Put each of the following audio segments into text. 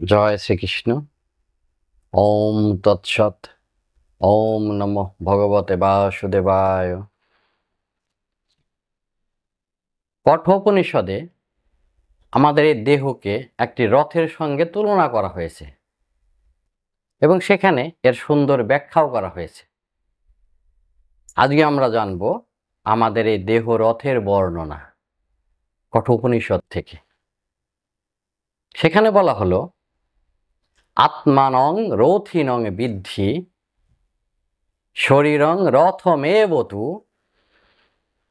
জয় শ্রীকৃষ্ণ। ওম তৎসৎ। ওম নমঃ ভগবতে বাসুদেবায়। কঠোপনিষদে আমাদের এই দেহকে একটি রথের সঙ্গে তুলনা করা হয়েছে এবং সেখানে এর সুন্দর ব্যাখ্যাও করা হয়েছে। আজকে আমরা জানব আমাদের এই দেহ রথের বর্ণনা কঠোপনিষদ থেকে। সেখানে বলা হলো, আত্মানং রথিনং বিদ্ধি শরীরং রথমেবতু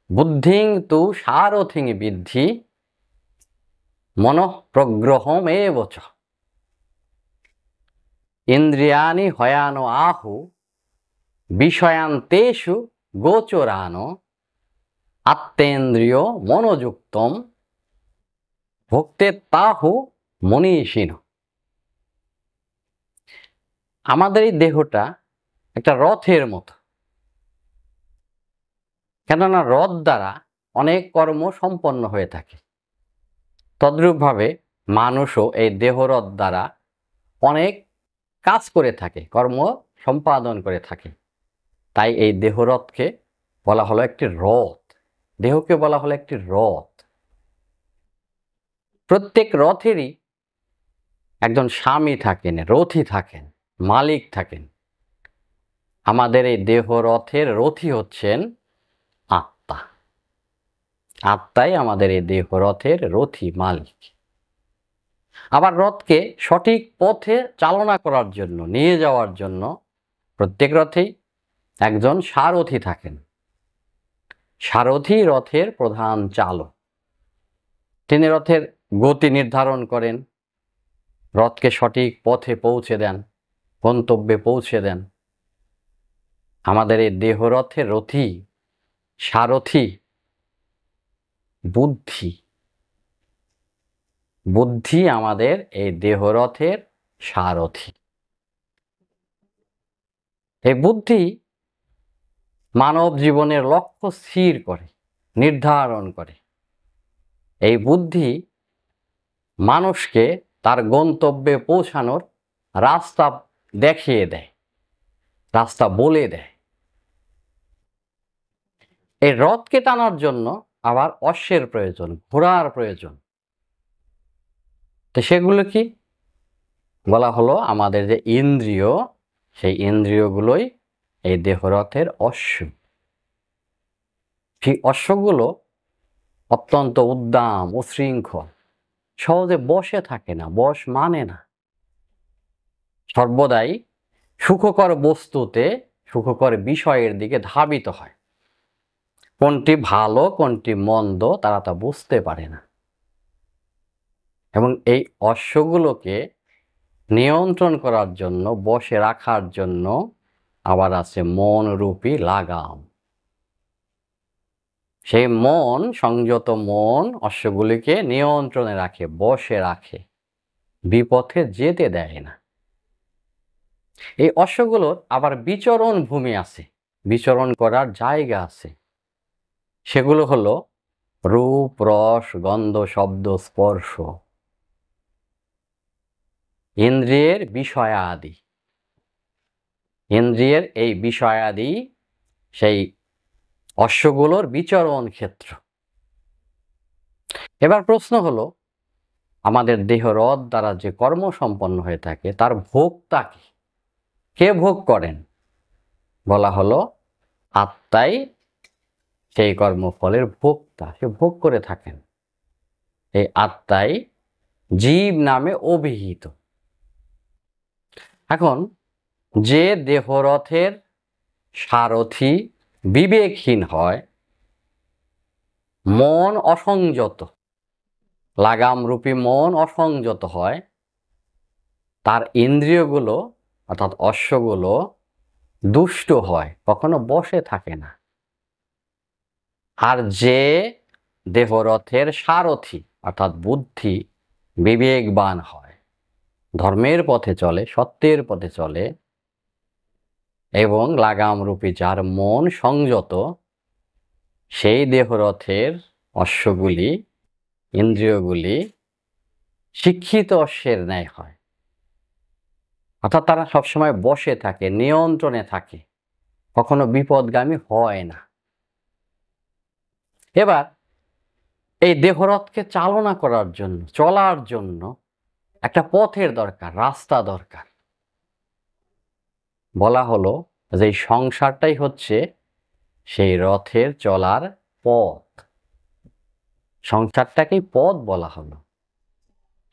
বুদ্ধিং তু সারথিং বিদ্ধি মনঃ প্রগ্রহমেব চ। ইন্দ্রিয়াণি হয়ানো আহু বিষয়ান্তেষু গোচরানো আত্মেন্দ্রিয় মনোযুক্তম ভক্তে তাহু মনীষিণ। আমাদের এই দেহটা একটা রথের মতো, কেননা রথ দ্বারা অনেক কর্ম সম্পন্ন হয়ে থাকে। তদ্রূপভাবে মানুষও এই দেহরথ দ্বারা অনেক কাজ করে থাকে, কর্ম সম্পাদন করে থাকে। তাই এই দেহরথকে বলা হলো একটি রথ, দেহকে বলা হলো একটি রথ। প্রত্যেক রথেরই একজন স্বামী থাকেন, রথী থাকেন, মালিক থাকেন। আমাদের এই দেহরথের রথী হচ্ছেন আত্মা। আত্মাই আমাদের এই দেহরথের রথী, মালিক। আবার রথকে সঠিক পথে চালনা করার জন্য, নিয়ে যাওয়ার জন্য প্রত্যেক রথেই একজন সারথী থাকেন। সারথী রথের প্রধান চালক। তিনি রথের গতি নির্ধারণ করেন, রথকে সঠিক পথে পৌঁছে দেন, গন্তব্যে পৌঁছে দেন। আমাদের এই দেহরথের রথী, সারথী বুদ্ধি। বুদ্ধি আমাদের এই দেহরথের সারথী। এই বুদ্ধি মানব জীবনের লক্ষ্য স্থির করে, নির্ধারণ করে। এই বুদ্ধি মানুষকে তার গন্তব্যে পৌঁছানোর রাস্তা দেখিয়ে দেয়, রাস্তা বলে দেয়। এই রথকে টানার জন্য আবার অশ্বের প্রয়োজন, ঘোড়ার প্রয়োজন। তো সেগুলো কি বলা হলো, আমাদের যে ইন্দ্রিয়, সেই ইন্দ্রিয়গুলোই এই দেহরথের অশ্ব। সেই অশ্বগুলো অত্যন্ত উদ্দাম, উশৃঙ্খল, সহজে বসে থাকে না, বশ মানে না। সর্বদাই সুখকর বস্তুতে, সুখকর বিষয়ের দিকে ধাবিত হয়। কোনটি ভালো কোনটি মন্দ তারা তা বুঝতে পারে না। এবং এই অশ্বগুলোকে নিয়ন্ত্রণ করার জন্য, বশে রাখার জন্য আবার আছে মন রূপী লাগাম। সেই মন, সংযত মন অশ্বগুলিকে নিয়ন্ত্রণে রাখে, বশে রাখে, বিপথে যেতে দেয় না। এই অশ্বগুলোর আবার বিচরণ ভূমি আছে, বিচরণ করার জায়গা আছে। সেগুলো হলো রূপ, রস, গন্ধ, শব্দ, স্পর্শ, ইন্দ্রিয়ের বিষয়াদি। ইন্দ্রিয়ের এই বিষয়াদি সেই অশ্বগুলোর বিচরণ ক্ষেত্র। এবার প্রশ্ন হলো, আমাদের দেহরথ দ্বারা যে কর্ম সম্পন্ন হয়ে থাকে তার ভোক্তা কি? কে ভোগ করেন? বলা হলো, আত্মাই সেই কর্মফলের ভোক্তা, সে ভোগ করে থাকেন। এই আত্মাই জীব নামে অভিহিত। এখন যে দেহরথের সারথি বিবেকহীন হয়, মন অসংযত, লাগামরূপী মন অসংযত হয়, তার ইন্দ্রিয়গুলো অর্থাৎ অশ্বগুলো দুষ্ট হয়, কখনো বসে থাকে না। আর যে দেহরথের সারথি অর্থাৎ বুদ্ধি বিবেকবান হয়, ধর্মের পথে চলে, সত্যের পথে চলে, এবং লাগামরূপী যার মন সংযত, সেই দেহরথের অশ্বগুলি, ইন্দ্রিয়গুলি শিক্ষিত অশ্বের ন্যায় হয়, অর্থাৎ তারা সবসময় বসে থাকে, নিয়ন্ত্রণে থাকে, কখনো বিপদগামী হয় না। এবার এই দেহরথকে চালনা করার জন্য, চলার জন্য একটা পথের দরকার, রাস্তা দরকার। বলা হলো যে এই সংসারটাই হচ্ছে সেই রথের চলার পথ। সংসারটাকেই পথ বলা হলো।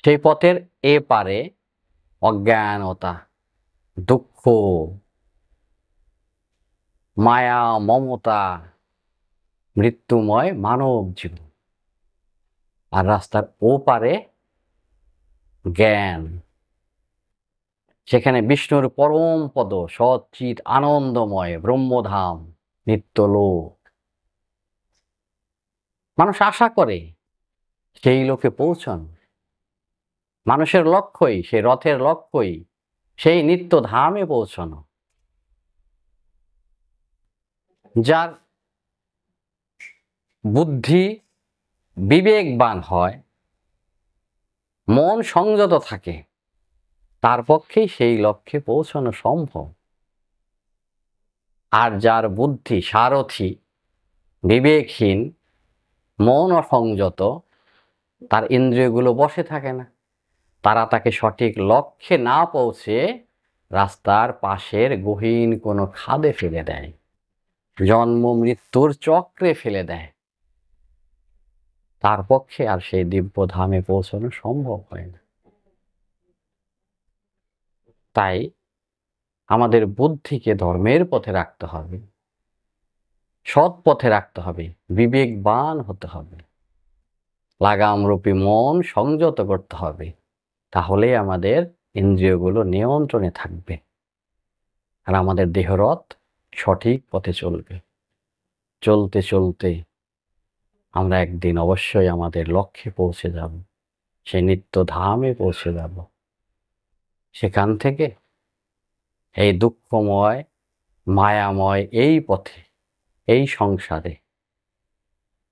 সেই পথের এপারে অজ্ঞানতা, দুঃখ, মায়া, মমতা, মৃত্যুময় মানব জীবন। আর রাস্তার ওপারে জ্ঞান, সেখানে বিষ্ণুর পরম পদ, সচ্চিৎ আনন্দময় ব্রহ্মধাম, নিত্যলোক। মানুষ আশা করে সেই লোকে পৌঁছানো। মানুষের লক্ষ্যই, সেই রথের লক্ষ্যই সেই নিত্যধামে পৌঁছানো। যার বুদ্ধি বিবেকবান হয়, মন সংযত থাকে, তার পক্ষেই সেই লক্ষ্যে পৌঁছানো সম্ভব। আর যার বুদ্ধি সারথি, বিবেকহীন, মন অসংযত, তার ইন্দ্রিয়গুলো বসে থাকে না, তারা তাকে সঠিক লক্ষ্যে না পৌঁছে রাস্তার পাশের গহীন কোনো খাদে ফেলে দেয়, জন্ম মৃত্যুর চক্রে ফেলে দেয়। তার পক্ষে আর সেই দিব্য ধামে পৌঁছানো সম্ভব হয় না। তাই আমাদের বুদ্ধিকে ধর্মের পথে রাখতে হবে, সৎ পথে রাখতে হবে, বিবেকবান হতে হবে, লাগামরূপী মন সংযত করতে হবে। তাহলে আমাদের ইন্দ্রিয়গুলো নিয়ন্ত্রণে থাকবে আর আমাদের দেহরথ সঠিক পথে চলবে। চলতে চলতে আমরা একদিন অবশ্যই আমাদের লক্ষ্যে পৌঁছে যাব, সেই নিত্য ধামে পৌঁছে যাব। সেখান থেকে এই দুঃখময়, মায়াময় এই পথে, এই সংসারে,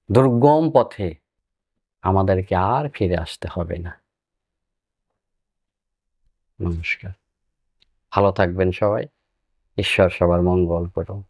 দুর্গম পথে আমাদেরকে আর ফিরে আসতে হবে না। নমস্কার। ভালো থাকবেন সবাই। ঈশ্বর সবার মঙ্গল করুন।